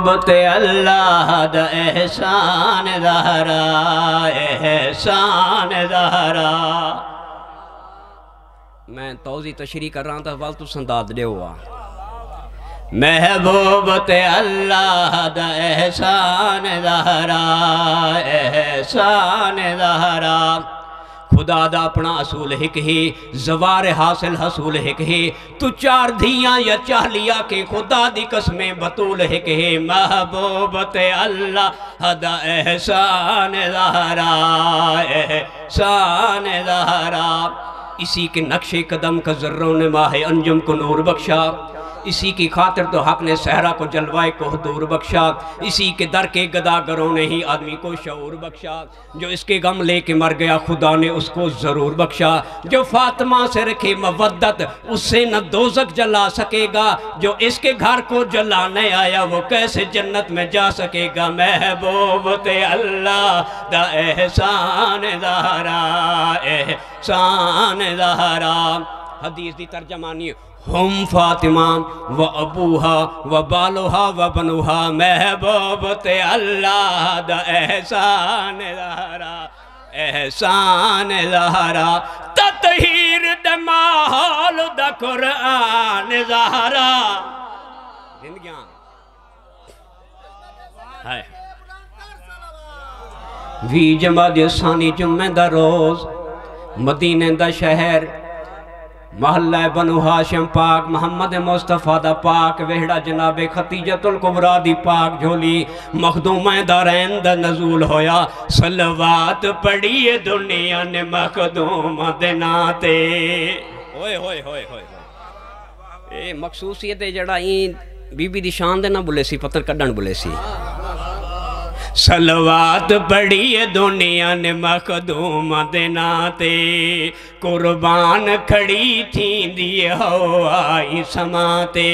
محبت اللہ دا احسان ظہرا احسان ظہرا میں توضیح تشریح کر رہا تھا وال تو سنداد دے ہوا محبوبت اللہ دا احسان ظہرا احسان ظہرا خدا دا اپنا اصول ایک ہی زوار حاصل حصول ایک ہی تو چار دھیاں یا چاہ لیا کہ خدا دی قسمیں بطول ایک ہی محبوبت اللہ دا احسان ظہرا احسان ظہرا اسی کے نقش قدم کا ذروں نے ماہ انجم کو نور بخشا اسی کی خاطر تو حق نے صحرا کو جلوائے کو حضور بخشا اسی کے در کے گداگروں نے ہی آدمی کو شعور بخشا جو اس کے غم لے کے مر گیا خدا نے اس کو ضرور بخشا جو فاطمہ سے رکھے مودت اس سے نہ دوزخ جلا سکے گا جو اس کے گھر کو جلانے آیا وہ کیسے جنت میں جا سکے گا محبوبت اللہ دا احسان ظہرا احسان ظہرا حدیث دی ترجمانی ہم فاطمہ و ابوہا و بالوہا و بنوہا محبوبت اللہ دا احسان ظہرا احسان ظہرا تطہیر دا ماحول دا قرآن ظہرا زندگیاں وی جمعہ ثانی جمعہ دا روز مدینہ دا شہر محلہ بنو ہاشم پاک محمد مصطفیٰ دا پاک وہڑا جناب خدیجۃ الکبریٰ دی پاک جھولی مخدومہ دارین دا نزول ہویا صلوات پڑھیے دنیا نے مخدومہ دناتے ہوئے ہوئے ہوئے ہوئے اے مخصوصیت جڑا این بی بی دی شان دے نہ بلے سی پتر کڈن بلے سی صلوات پڑھیے دنیا نے مخدوم دناتے قربان کھڑی تھیں دیئے ہوائی سماتے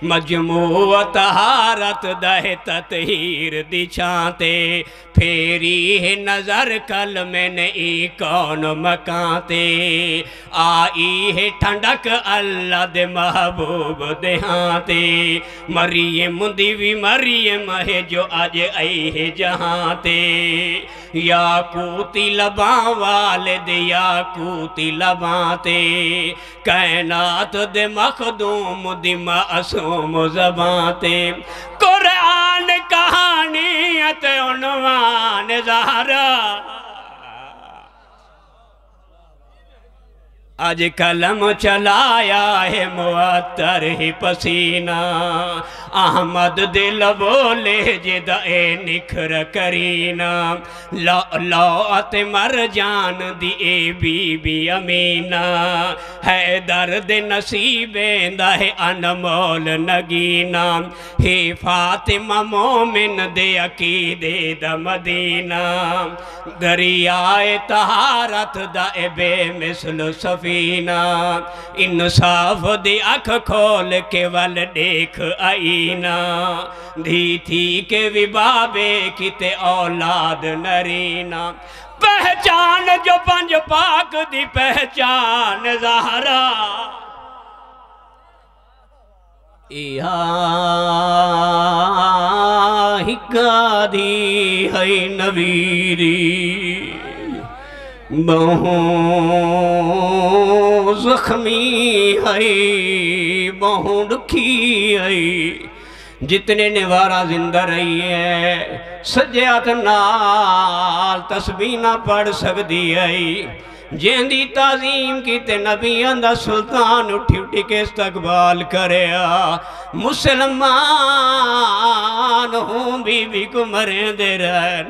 مجموع طہارت دہ تطہیر دی چھانتے پھیری ہے نظر کلمہ نئی کون مکانتے آئی ہے ٹھنڈک اللہ دے محبوب دہانتے مریم دیوی مریم ہے جو آج آئی ہے جہانتے یاقوتی لباں والد یاقوتی لبانتے کائنات دے مخدوم دی معصوم زبانتے قرآن کہانیت عنوان ظہرا آج کلم چلایا ہے معطر ہی پسینہ احمد دل بولے جدائے نکھر کرینہ لوعت مرجان دی اے بی بی امینہ ہے درد نصیبیں دا ہے انمول نگینہ ہے فاطمہ مومن دے عقیدے دا مدینہ دریائے طہارت دا اے بے مثل صفی انصاف دی اکھ کھول کے ول دیکھ آئینہ دھی تھی کہ وبابے کتے اولاد نرینہ پہچان جو پنج پاک دی پہچان ظہرا ہکا دی ہے نویری بہوں زخمی ہے بہوں دکھی ہے جتنے نوارا زندہ رہی ہے سجیات نال تسبیح نہ پڑھ سکتی ہے جیندی تعظیم کی تے نبی اندہ سلطان اٹھی اٹھی کے استقبال کریا مسلمان ہوں بی بی کو مریں دے رہن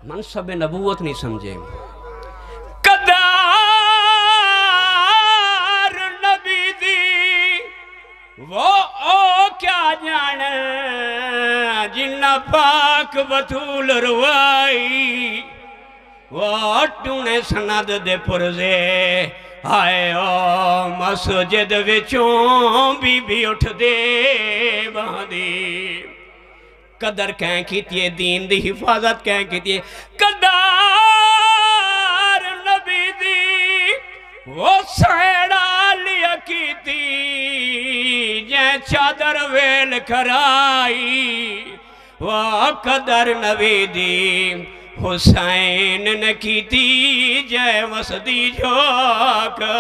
منصب نبوت نہیں سمجھے قدار نبی دی وہ کیا جانے جنہ پاک بطول روائی وہ اٹھونے سند دے پرزے آئے او مسجد وچوں بی بی اٹھ دے باندی قدر کہیں کیتیے دین دی حفاظت کہیں کیتیے قدار نبی دی وہ سیڑا لیا کی تھی جے چادر ویل کھرائی وہ قدر نبی دی حسین نے کی تھی جے وسدی جھوکا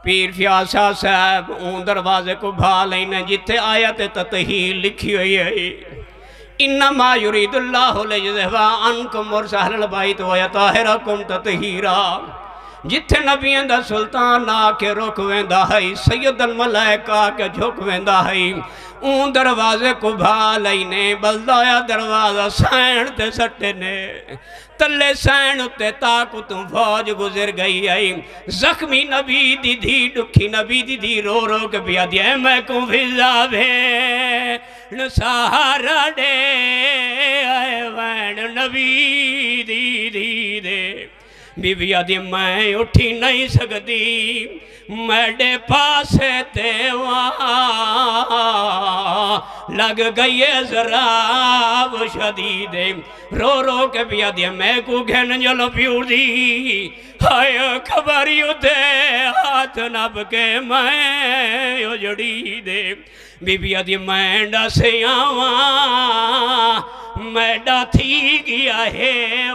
پیر فیاض شاہ صاحب اون دروازے کو بھا لینے جتے آیت تطہیر لکھی ہوئی ہے انما یرید اللہ لیذہبا عنکم الرجس البیت ویطہرکم تطہیرا جتھے نبیوں دا سلطان آ کے رک ویندا ہے سید الملائکہ کے جھک ویندا ہے اون دروازے کو بھا لینے بلدایا دروازہ سین تے سٹے نے تلے سین اتے تاکو تم فوج گزر گئی آئی زخمی نبی دی دی ڈکھی نبی دی دی رو رو کے پیا دیا میں کو فضا بھے نسارا دے آئے وین نبی دی دی دے بی بی آدھی میں اٹھی نہیں سکتی میڈے پاسے تے وہاں لگ گئی ذراب شدید رو رو کے بی آدھی میں کو گھن جلو پیور دی ہائے خبریو دے ہاتھ نب کے میں اجڑی دے بی بی آدھی مینڈا سے آواں میڈا تھی گیا ہے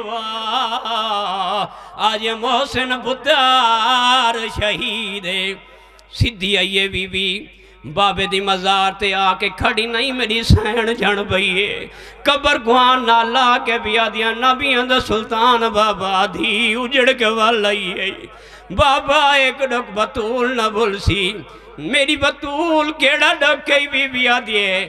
آج محسن بھتار شہید سدھی آئیے بی بی بابے دی مزار تے آکے کھڑی نہیں میری سین جھن بھئیے قبر گوان نالا کے بیا دیا نبیان دا سلطان بابا دھی اجڑ کے والائیے بابا ایک ڈک بطول نہ بھول سی میری بطول کیڑا ڈک کے بی بیا دیے